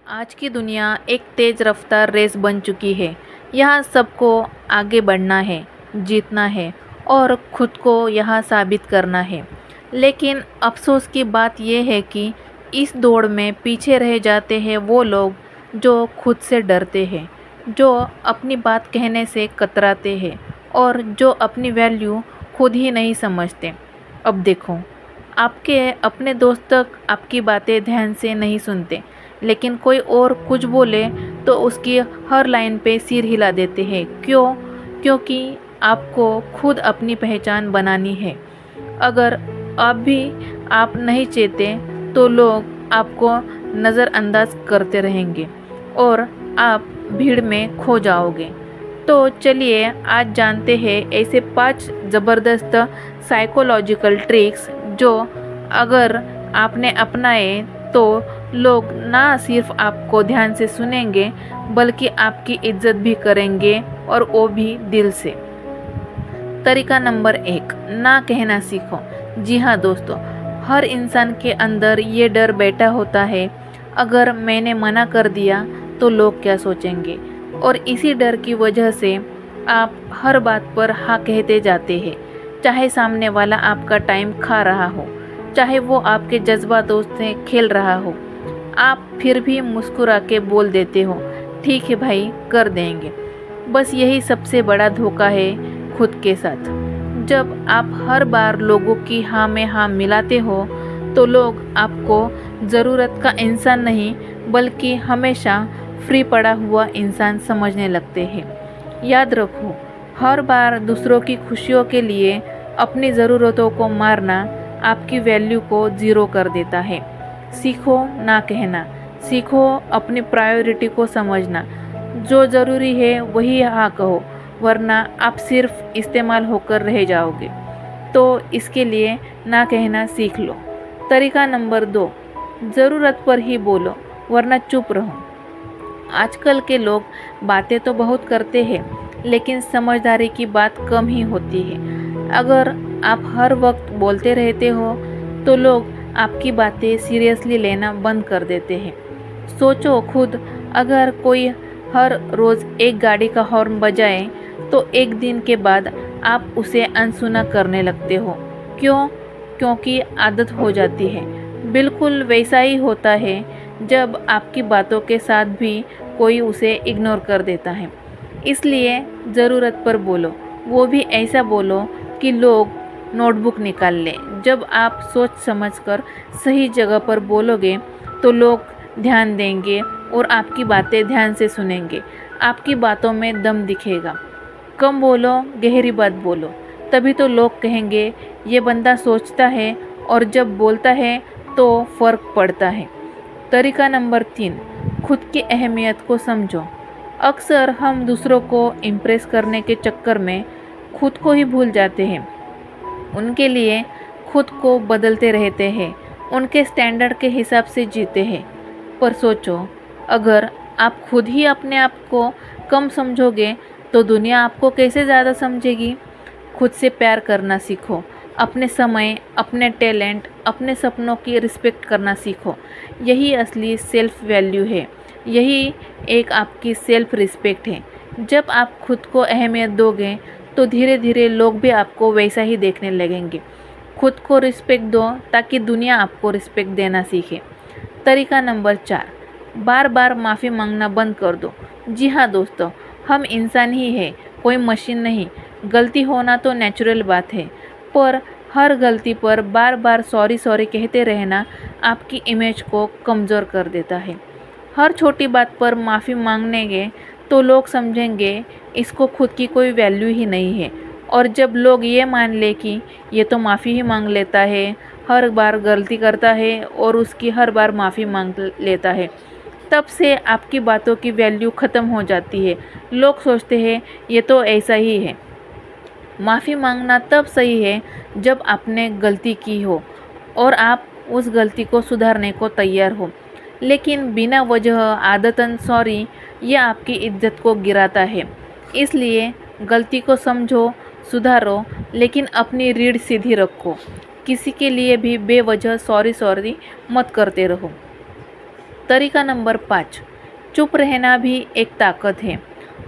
आज की दुनिया एक तेज़ रफ्तार रेस बन चुकी है। यहाँ सबको आगे बढ़ना है, जीतना है और खुद को यहाँ साबित करना है। लेकिन अफ़सोस की बात यह है कि इस दौड़ में पीछे रह जाते हैं वो लोग जो खुद से डरते हैं, जो अपनी बात कहने से कतराते हैं और जो अपनी वैल्यू खुद ही नहीं समझते। अब देखो, आपके अपने दोस्त तक आपकी बातें ध्यान से नहीं सुनते, लेकिन कोई और कुछ बोले तो उसकी हर लाइन पे सिर हिला देते हैं। क्यों? क्योंकि आपको खुद अपनी पहचान बनानी है। अगर आप नहीं चाहते तो लोग आपको नज़रअंदाज करते रहेंगे और आप भीड़ में खो जाओगे। तो चलिए आज जानते हैं ऐसे 5 ज़बरदस्त साइकोलॉजिकल ट्रिक्स जो अगर आपने अपनाए तो लोग ना सिर्फ आपको ध्यान से सुनेंगे बल्कि आपकी इज्जत भी करेंगे और वो भी दिल से। तरीका नंबर 1, ना कहना सीखो। जी हाँ दोस्तों, हर इंसान के अंदर ये डर बैठा होता है, अगर मैंने मना कर दिया तो लोग क्या सोचेंगे। और इसी डर की वजह से आप हर बात पर हाँ कहते जाते हैं, चाहे सामने वाला आपका टाइम खा रहा हो, चाहे वो आपके जज्बातों से खेल रहा हो। आप फिर भी मुस्कुरा के बोल देते हो, ठीक है भाई, कर देंगे। बस यही सबसे बड़ा धोखा है खुद के साथ। जब आप हर बार लोगों की हाँ में हाँ मिलाते हो तो लोग आपको ज़रूरत का इंसान नहीं बल्कि हमेशा फ्री पड़ा हुआ इंसान समझने लगते हैं। याद रखो, हर बार दूसरों की खुशियों के लिए अपनी ज़रूरतों को मारना आपकी वैल्यू को ज़ीरो कर देता है। सीखो ना कहना, सीखो अपनी प्रायोरिटी को समझना। जो ज़रूरी है वही हाँ कहो, वरना आप सिर्फ इस्तेमाल होकर रह जाओगे। तो इसके लिए ना कहना सीख लो। तरीका नंबर 2, ज़रूरत पर ही बोलो वरना चुप रहो। आजकल के लोग बातें तो बहुत करते हैं लेकिन समझदारी की बात कम ही होती है। अगर आप हर वक्त बोलते रहते हो तो लोग आपकी बातें सीरियसली लेना बंद कर देते हैं। सोचो खुद, अगर कोई हर रोज़ एक गाड़ी का हॉर्न बजाए तो एक दिन के बाद आप उसे अनसुना करने लगते हो। क्यों? क्योंकि आदत हो जाती है। बिल्कुल वैसा ही होता है जब आपकी बातों के साथ भी कोई उसे इग्नोर कर देता है। इसलिए ज़रूरत पर बोलो, वो भी ऐसा बोलो कि लोग नोटबुक निकाल लें। जब आप सोच समझकर सही जगह पर बोलोगे तो लोग ध्यान देंगे और आपकी बातें ध्यान से सुनेंगे। आपकी बातों में दम दिखेगा। कम बोलो, गहरी बात बोलो, तभी तो लोग कहेंगे ये बंदा सोचता है और जब बोलता है तो फ़र्क पड़ता है। तरीका नंबर 3, खुद की अहमियत को समझो। अक्सर हम दूसरों को इम्प्रेस करने के चक्कर में खुद को ही भूल जाते हैं। उनके लिए खुद को बदलते रहते हैं, उनके स्टैंडर्ड के हिसाब से जीते हैं। पर सोचो, अगर आप खुद ही अपने आप को कम समझोगे तो दुनिया आपको कैसे ज़्यादा समझेगी। खुद से प्यार करना सीखो। अपने समय, अपने टैलेंट, अपने सपनों की रिस्पेक्ट करना सीखो। यही असली सेल्फ वैल्यू है, यही एक आपकी सेल्फ रिस्पेक्ट है। जब आप खुद को अहमियत दोगे तो धीरे धीरे लोग भी आपको वैसा ही देखने लगेंगे। खुद को रिस्पेक्ट दो ताकि दुनिया आपको रिस्पेक्ट देना सीखे। तरीका नंबर 4, बार बार माफ़ी मांगना बंद कर दो। जी हाँ दोस्तों, हम इंसान ही हैं, कोई मशीन नहीं। गलती होना तो नेचुरल बात है, पर हर गलती पर बार बार सॉरी सॉरी कहते रहना आपकी इमेज को कमज़ोर कर देता है। हर छोटी बात पर माफ़ी मांगेंगे तो लोग समझेंगे इसको खुद की कोई वैल्यू ही नहीं है। और जब लोग ये मान ले कि ये तो माफ़ी ही मांग लेता है, हर बार गलती करता है और उसकी हर बार माफ़ी मांग लेता है, तब से आपकी बातों की वैल्यू ख़त्म हो जाती है। लोग सोचते हैं ये तो ऐसा ही है। माफ़ी मांगना तब सही है जब आपने गलती की हो और आप उस गलती को सुधारने को तैयार हो। लेकिन बिना वजह आदतन सॉरी ये आपकी इज्जत को गिराता है। इसलिए गलती को समझो, सुधारो, लेकिन अपनी रीढ़ सीधी रखो। किसी के लिए भी बेवजह सॉरी सॉरी मत करते रहो। तरीका नंबर 5, चुप रहना भी एक ताकत है।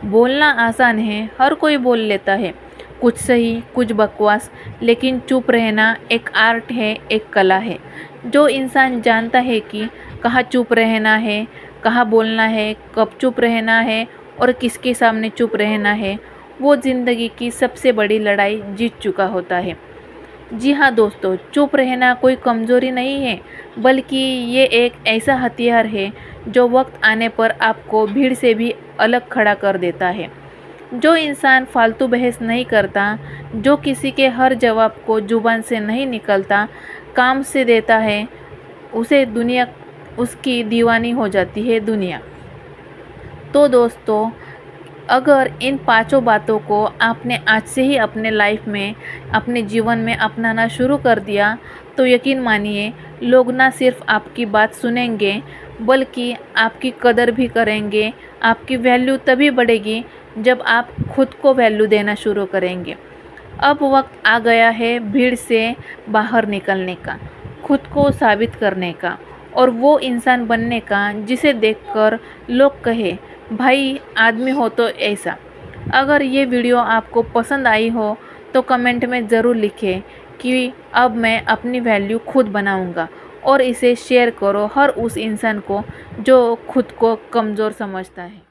बोलना आसान है, हर कोई बोल लेता है, कुछ सही कुछ बकवास, लेकिन चुप रहना एक आर्ट है, एक कला है। जो इंसान जानता है कि कहाँ चुप रहना है, कहाँ बोलना है, कब चुप रहना है और किसके सामने चुप रहना है, वो ज़िंदगी की सबसे बड़ी लड़ाई जीत चुका होता है। जी हाँ दोस्तों, चुप रहना कोई कमज़ोरी नहीं है, बल्कि ये एक ऐसा हथियार है जो वक्त आने पर आपको भीड़ से भी अलग खड़ा कर देता है। जो इंसान फालतू बहस नहीं करता, जो किसी के हर जवाब को जुबान से नहीं निकलता, काम से देता है, उसे दुनिया उसकी दीवानी हो जाती है दुनिया। तो दोस्तों, अगर इन पांचों बातों को आपने आज से ही अपने लाइफ में, अपने जीवन में अपनाना शुरू कर दिया, तो यकीन मानिए लोग ना सिर्फ आपकी बात सुनेंगे, बल्कि आपकी कदर भी करेंगे। आपकी वैल्यू तभी बढ़ेगी जब आप खुद को वैल्यू देना शुरू करेंगे। अब वक्त आ गया है भीड़ से बाहर निकलने का, खुद को साबित करने का और वो इंसान बनने का जिसे देखकर लोग कहे, भाई आदमी हो तो ऐसा। अगर ये वीडियो आपको पसंद आई हो तो कमेंट में ज़रूर लिखें कि अब मैं अपनी वैल्यू खुद बनाऊंगा, और इसे शेयर करो हर उस इंसान को जो खुद को कमज़ोर समझता है।